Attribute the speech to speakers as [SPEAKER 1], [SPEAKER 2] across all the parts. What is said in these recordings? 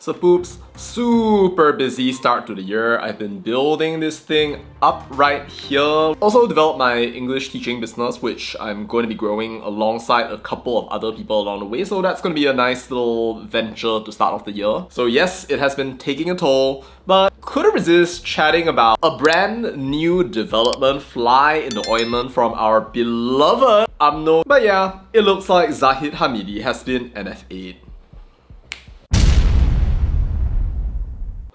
[SPEAKER 1] So poops, super busy start to the year. I've been building this thing up right here. Also developed my English teaching business, which I'm going to be growing alongside a couple of other people along the way. So that's going to be a nice little venture to start off the year. So yes, it has been taking a toll, but couldn't resist chatting about a brand new development fly in the ointment from our beloved UMNO. But yeah, it looks like Zahid Hamidi has been NFA'd.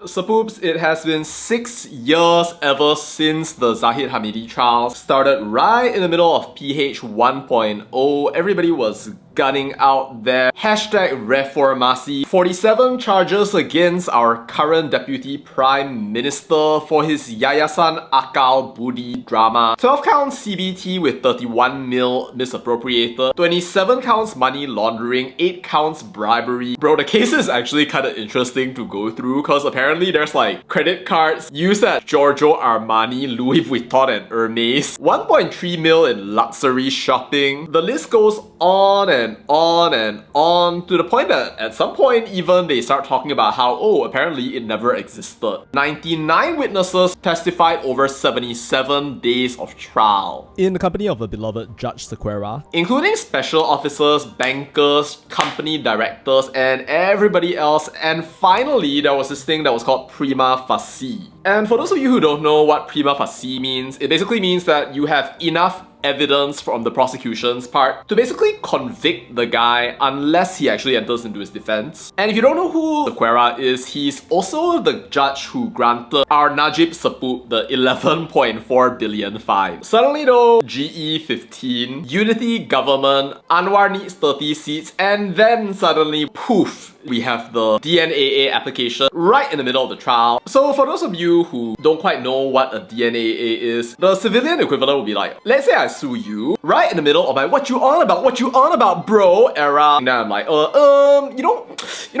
[SPEAKER 1] So poops, it has been 6 years ever since the Zahid Hamidi trial started right in the middle of PH 1.0. Everybody was gunning out there. Hashtag Reformasi. 47 charges against our current Deputy Prime Minister for his Yayasan Akal Budi drama. 12 counts CBT with 31 mil misappropriated. 27 counts money laundering. 8 counts bribery. Bro, the case is actually kind of interesting to go through because apparently there's like credit cards used at Giorgio, Armani, Louis Vuitton and Hermes. 1.3 mil in luxury shopping. The list goes on and on and on to the point that at some point even they start talking about how, oh, apparently it never existed. 99 witnesses testified over 77 days of trial.
[SPEAKER 2] In the company of a beloved Judge Sequeira,
[SPEAKER 1] including special officers, bankers, company directors, and everybody else. And finally, there was this thing that was called Prima Facie. And for those of you who don't know what Prima Facie means, it basically means that you have enough evidence from the prosecution's part to basically convict the guy unless he actually enters into his defense. And if you don't know who Sequeira is, he's also the judge who granted our Najib Saput the 11.4 billion fine. Suddenly though, GE 15, unity government, Anwar needs 30 seats, and then suddenly, poof, we have the DNAA application right in the middle of the trial. So for those of you who don't quite know what a DNAA is, the civilian equivalent would be like, let's say I sue you right in the middle of my what you on about bro era. And then I'm like, you know,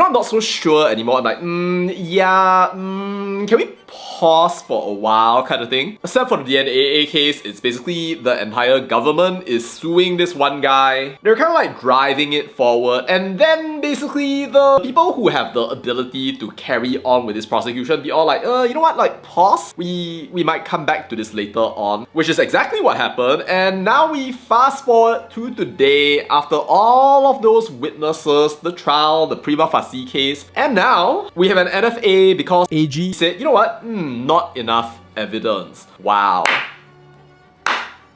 [SPEAKER 1] I'm not so sure anymore. I'm like, can we pause for a while kind of thing? Except for the DNAA case, it's basically the entire government is suing this one guy. They're kind of like driving it forward, and then basically the people who have the ability to carry on with this prosecution be all like, you know what, like pause, we might come back to this later on, which is exactly what happened. And now we fast forward to today after all of those witnesses, the trial, the Prima Facie case, and now we have an NFA because AG said, you know what, not enough evidence. Wow.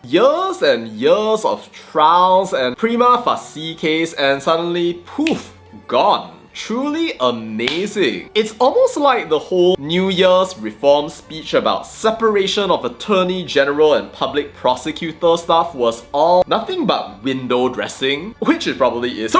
[SPEAKER 1] Years and years of trials and Prima Facie case, and suddenly, poof, gone. Truly amazing. It's almost like the whole New Year's reform speech about separation of Attorney General and Public Prosecutor stuff was all nothing but window dressing, which it probably is.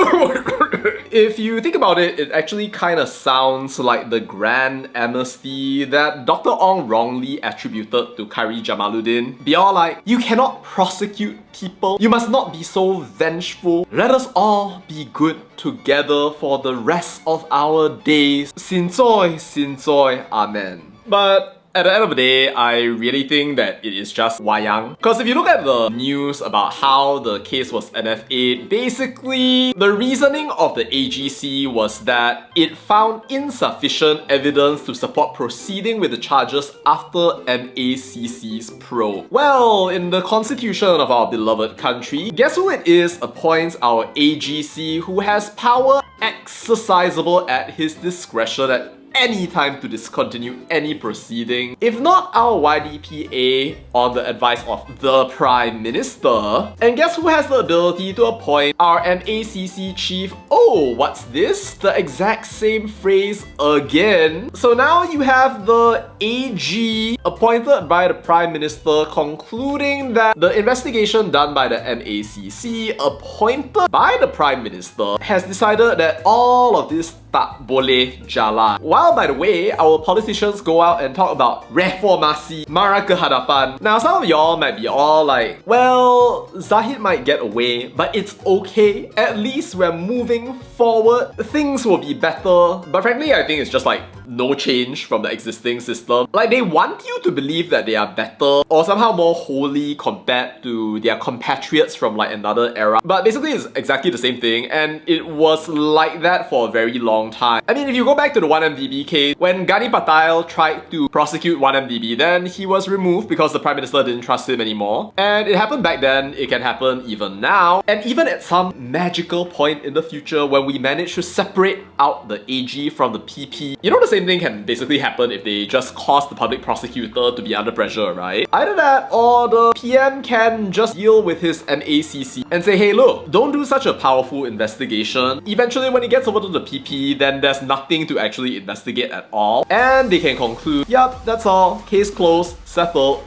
[SPEAKER 1] If you think about it, it actually kind of sounds like the grand amnesty that Dr. Ong wrongly attributed to Khairi Jamaluddin. Be all like, you cannot prosecute people, you must not be so vengeful, let us all be good together for the rest of our days. Sinzoi, Sinzoi, Amen. But at the end of the day, I really think that it is just wayang. Because if you look at the news about how the case was NFA'd, basically the reasoning of the AGC was that it found insufficient evidence to support proceeding with the charges after MACC's probe. Well, in the constitution of our beloved country, guess who it is appoints our AGC, who has power exercisable at his discretion at any time to discontinue any proceeding. If not our YDPA on the advice of the Prime Minister. And guess who has the ability to appoint our MACC Chief? Oh, what's this? The exact same phrase again. So now you have the AG appointed by the Prime Minister concluding that the investigation done by the MACC appointed by the Prime Minister has decided that all of this tak boleh jalan. While, by the way, our politicians go out and talk about reformasi, mara ke hadapan. Now, some of y'all might be all like, well, Zahid might get away, but it's okay. At least we're moving forward. Things will be better. But frankly, I think it's just like no change from the existing system. Like, they want you to believe that they are better or somehow more holy compared to their compatriots from like another era. But basically, it's exactly the same thing, and it was like that for a very long long time. I mean, if you go back to the 1MDB case, when Gani Patail tried to prosecute 1MDB, then he was removed because the Prime Minister didn't trust him anymore. And it happened back then, it can happen even now, and even at some magical point in the future when we manage to separate out the AG from the PP. You know, the same thing can basically happen if they just cause the Public Prosecutor to be under pressure, right? Either that or the PM can just deal with his MACC and say, hey look, don't do such a powerful investigation. Eventually when it gets over to the PP, then there's nothing to actually investigate at all. And they can conclude, yep, that's all, case closed, settled.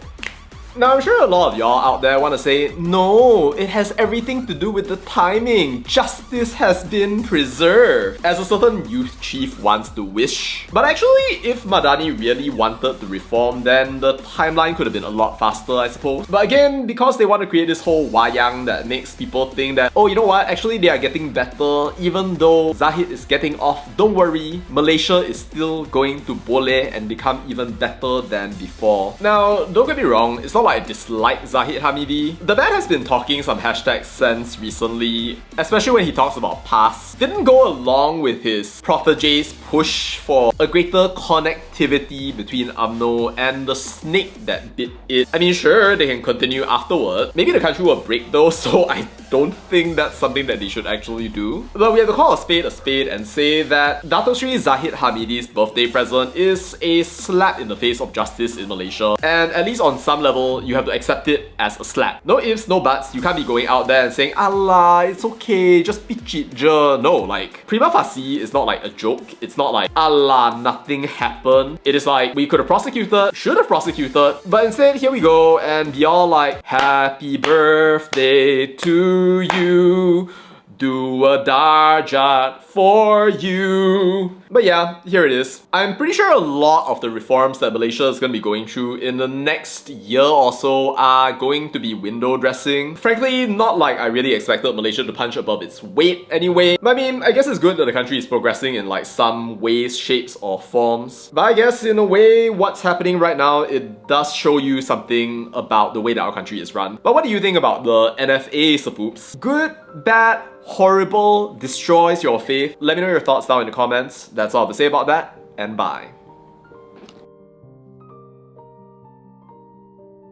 [SPEAKER 1] Now, I'm sure a lot of y'all out there want to say, no, it has everything to do with the timing. Justice has been preserved, as a certain youth chief wants to wish. But actually, if Madani really wanted to reform, then the timeline could have been a lot faster, I suppose. But again, because they want to create this whole wayang that makes people think that, oh, you know what, actually they are getting better, even though Zahid is getting off, don't worry, Malaysia is still going to boleh and become even better than before. Now, don't get me wrong, it's not like I dislike Zahid Hamidi. The man has been talking some hashtag sense recently, especially when he talks about PAS. Didn't go along with his protege's push for a greater connectivity between UMNO and the snake that bit it. I mean, sure, they can continue afterward. Maybe the country will break though, so I don't think that's something that they should actually do. But we have to call a spade and say that Dato Sri Zahid Hamidi's birthday present is a slap in the face of justice in Malaysia. And at least on some level, you have to accept it as a slap. No ifs, no buts. You can't be going out there and saying, Allah, it's okay, just pitch it je. No, like, Prima Facie is not like a joke. It's not like, Allah, nothing happened. It is like, we could have prosecuted, should have prosecuted, but instead, here we go, and be all like, happy birthday to you, do a darjat for you. But yeah, here it is. I'm pretty sure a lot of the reforms that Malaysia is going to be going through in the next year or so are going to be window dressing. Frankly, not like I really expected Malaysia to punch above its weight anyway. But I mean, I guess it's good that the country is progressing in like some ways, shapes or forms. But I guess in a way, what's happening right now, it does show you something about the way that our country is run. But what do you think about the NFA, Sapoops? Good, bad, horrible, destroys your faith? Let me know your thoughts down in the comments. That's all I have to say about that, and bye.